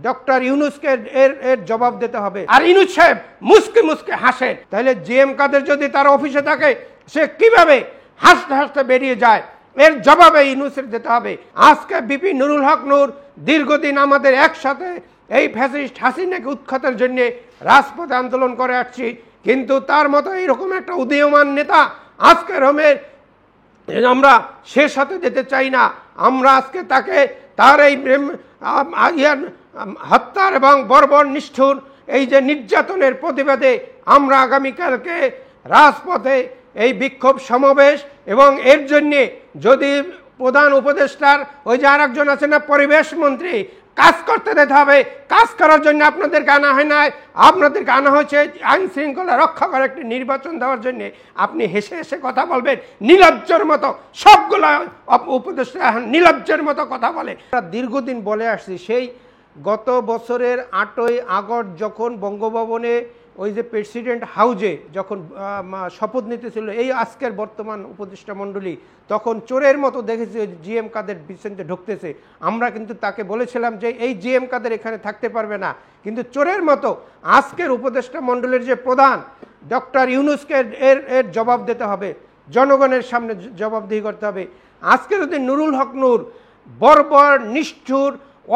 Doctor ইউনূসকে এর জবাব দিতে হবে। আর ইউনূস সাহেব মুস্কি মুস্কি হাসেন, তাহলে জিএম কাদের যদি তার অফিসে থাকে সে কিভাবে হাসতে হাসতে বেরিয়ে যায়, এর জবাবে ইউনূসের দিতে হবে। আজকে বিপি নুরুল হক নূর দীর্ঘদিন আমাদের একসাথে এই ফ্যাসিস্ট হাসিনাকে উৎখাতের জন্য রাজপথে আন্দোলন করে আসছি, কিন্তু তার মতো এইরকম একটা উদীয়মান নেতা আজকে রোমের আমরা সে সাথে যেতে চাই না। আমরা আজকে তাকে তার এই হত্যার এবং বর্বর নিষ্ঠুর এই যে নির্যাতনের প্রতিবাদে আমরা আগামীকালকে রাজপথে এই বিক্ষোভ সমাবেশ, এবং এর জন্যে যদি প্রধান উপদেষ্টার ওই যে আরেকজন আছে না পরিবেশ মন্ত্রী, কাজ করতে দিতে হবে। কাজ করার জন্য আপনাদেরকে আনা হয় নাই, আপনাদেরকে আনা হয়েছে আইন শৃঙ্খলা রক্ষা করে একটি নির্বাচন দেওয়ার জন্য। আপনি হেসে হেসে কথা বলবেন নির্লজ্জের মতো, সবগুলো উপদেষ্টা নির্লজ্জের মতো কথা বলে। দীর্ঘদিন বলে আসছি, সেই গত বছরের 8ই আগস্ট যখন বঙ্গভবনে ওই যে প্রেসিডেন্ট হাউজে যখন শপথ নিতেছিল এই আজকের বর্তমান উপদেষ্টা মণ্ডলী, তখন চোরের মতো দেখেছি জিএম কাদের বিচেন্তে ঢুকতেছে। আমরা কিন্তু তাকে বলেছিলাম যে এই জিএম কাদের এখানে থাকতে পারবে না, কিন্তু চোরের মতো আজকের উপদেষ্টা মণ্ডলীর যে প্রধান ডক্টর ইউনূসকে এর জবাব দিতে হবে, জনগণের সামনে জবাবদিহি করতে হবে। আজকে যদি নুরুল হক নূর বর্বর, নিষ্ঠুর,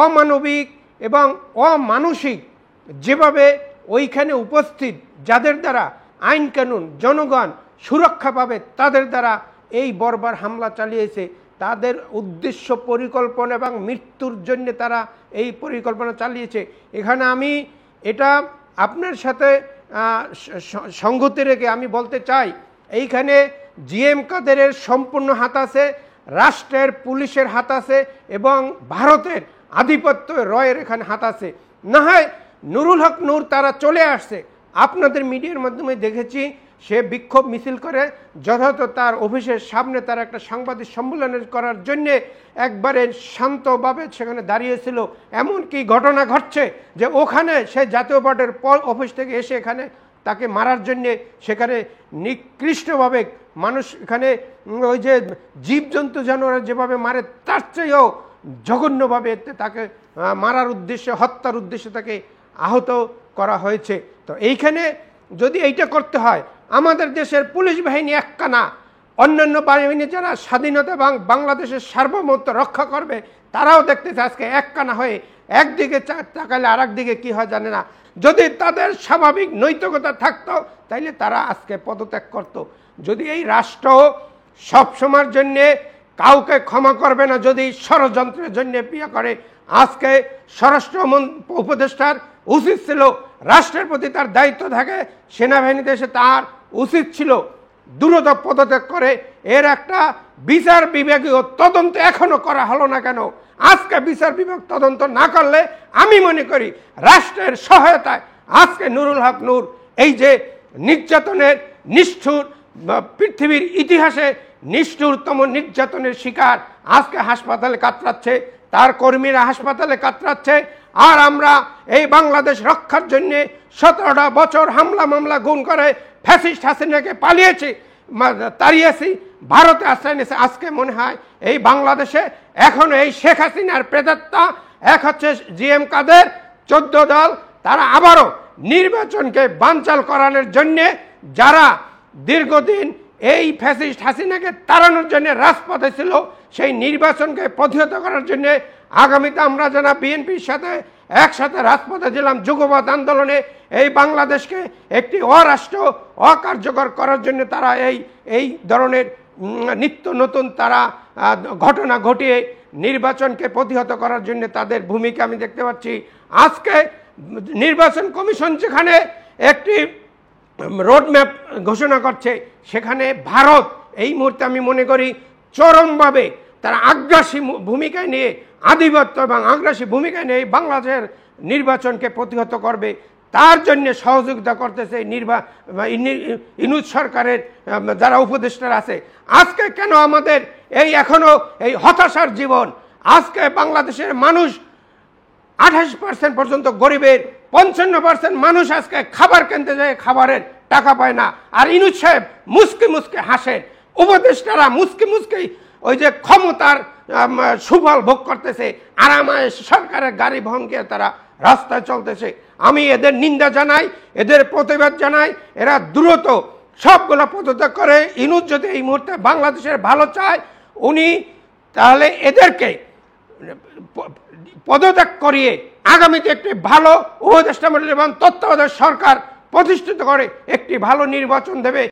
অমানবিক এবং অমানসিক যেভাবে ওইখানে উপস্থিত যাদের দ্বারা আইন কানুন জনগণ সুরক্ষা পাবে তাদের দ্বারা এই বর্বর হামলা চালিয়েছে, তাদের উদ্দেশ্য পরিকল্পনা এবং মৃত্যুর জন্য তারা এই পরিকল্পনা চালিয়েছে। এখানে আমি এটা আপনার সাথে সংগতি রেখে আমি বলতে চাই, এইখানে জিএম কাদেরের সম্পূর্ণ হাত আছে, রাষ্ট্রের পুলিশের হাত আছে এবং ভারতের আধিপত্য রয়ের এখানে হাত আছে। না হয় নুরুল হক নূর তারা চলে আসছে, আপনাদের মিডিয়ার মাধ্যমে দেখেছি সে বিক্ষোভ মিছিল করে যথাযথ তার অফিসের সামনে তার একটা সাংবাদিক সম্মেলন করার জন্যে একবারে শান্তভাবে সেখানে দাঁড়িয়েছিল। এমনকি ঘটনা ঘটছে যে ওখানে সে জাতীয় পার্টির অফিস থেকে এসে এখানে তাকে মারার জন্যে সেখানে নিকৃষ্টভাবে মানুষ এখানে ওই যে জীবজন্তু জানোয়ার যেভাবে মারে তার চেয়েও জঘন্যভাবে তাকে মারার উদ্দেশ্যে, হত্যার উদ্দেশ্যে তাকে আহত করা হয়েছে। তো এইখানে যদি এইটা করতে হয়, আমাদের দেশের পুলিশ বাহিনী একখানা, অন্যান্য বাহিনী যারা স্বাধীনতা এবং বাংলাদেশের সার্বভৌমত্ব রক্ষা করবে তারাও দেখতেছে আজকে একখানা হয়ে একদিকে তাকালে আর একদিকে কী হয় জানে না। যদি তাদের স্বাভাবিক নৈতিকতা থাকতো তাইলে তারা আজকে পদত্যাগ করত। যদি এই রাষ্ট্র সবসময়ের জন্যে কাউকে ক্ষমা করবে না, যদি ষড়যন্ত্রের জন্য বিয়ে করে, আজকে স্বরাষ্ট্র উপদেষ্টার উচিত ছিল রাষ্ট্রের প্রতি তার দায়িত্ব থাকে, সেনাবাহিনীতে এসে তার উচিত ছিল দ্রুত পদত্যাগ করে এর একটা বিচার বিভাগীয় তদন্ত এখনো করা হলো না কেন? আজকে বিচার বিভাগ তদন্ত না করলে আমি মনে করি রাষ্ট্রের সহায়তায় আজকে নুরুল হক নূর এই যে নির্যাতনের নিষ্ঠুর, পৃথিবীর ইতিহাসে নিষ্ঠুরতম নির্যাতনের শিকার, আজকে হাসপাতালে কাতরাচ্ছে, তার কর্মীরা হাসপাতালে কাতরাচ্ছে। আর আমরা এই বাংলাদেশ রক্ষার জন্য 17টা বছর হামলা মামলা গুণ করে ফ্যাসিস্ট হাসিনাকে পালিয়েছি, তাড়িয়েছি, ভারতে আশ্রয় নিয়েছে। আজকে মনে হয় এই বাংলাদেশে এখনো এই শেখ হাসিনার প্রেতাত্মা, এক হচ্ছে জিএম কাদের, 14 দল, তারা আবারও নির্বাচনকে বানচাল করানোর জন্যে যারা দীর্ঘদিন এই ফ্যাসিস্ট হাসিনাকে তাড়ানোর জন্য রাজপথে ছিল, সেই নির্বাচনকে প্রতিহত করার জন্য আগামীতে আমরা যারা বিএনপির সাথে একসাথে রাজপথে ছিলাম যুগপৎ আন্দোলনে, এই বাংলাদেশকে একটি অরাষ্ট্র অকার্যকর করার জন্য তারা এই ধরনের নিত্য নতুন তারা ঘটনা ঘটিয়ে নির্বাচনকে প্রতিহত করার জন্য তাদের ভূমিকা আমি দেখতে পাচ্ছি। আজকে নির্বাচন কমিশন যেখানে একটি রোডম্যাপ ঘোষণা করছে, সেখানে ভারত এই মুহূর্তে আমি মনে করি চরমভাবে তারা আগ্রাসী ভূমিকায় নিয়ে, আধিপত্য এবং আগ্রাসী ভূমিকায় নিয়ে বাংলাদেশের নির্বাচনকে প্রতিহত করবে, তার জন্য সহযোগিতা করতেছে ইউনূস সরকারের যারা উপদেষ্টারা আছে। আজকে কেন আমাদের এই এখনো এই হতাশার জীবন? আজকে বাংলাদেশের মানুষ 28% পর্যন্ত গরিবের, 55% মানুষ আজকে খাবার কিনতে যায়, খাবারের টাকা পায় না। আর ইউনূস সাহেব মুস্কি মুস্কি হাসেন, উপদেষ্টারা মুস্কি মুস্কি ওই যে ক্ষমতার সুফল ভোগ করতেছে, আরামায় সরকারের গাড়ি বহনকে তারা রাস্তায় চলতেছে। আমি এদের নিন্দা জানাই, এদের প্রতিবাদ জানাই। এরা দ্রুত সবগুলো পদত্যাগ করে। ইনুস যদি এই মুহূর্তে বাংলাদেশের ভালো চায়, উনি তাহলে এদেরকে পদত্যাগ করিয়ে আগামীতে একটি ভালো উপদেষ্টা মণ্ডলী এবং তত্ত্বাবধায়ক সরকার প্রতিষ্ঠিত করে একটি ভালো নির্বাচন দেবে।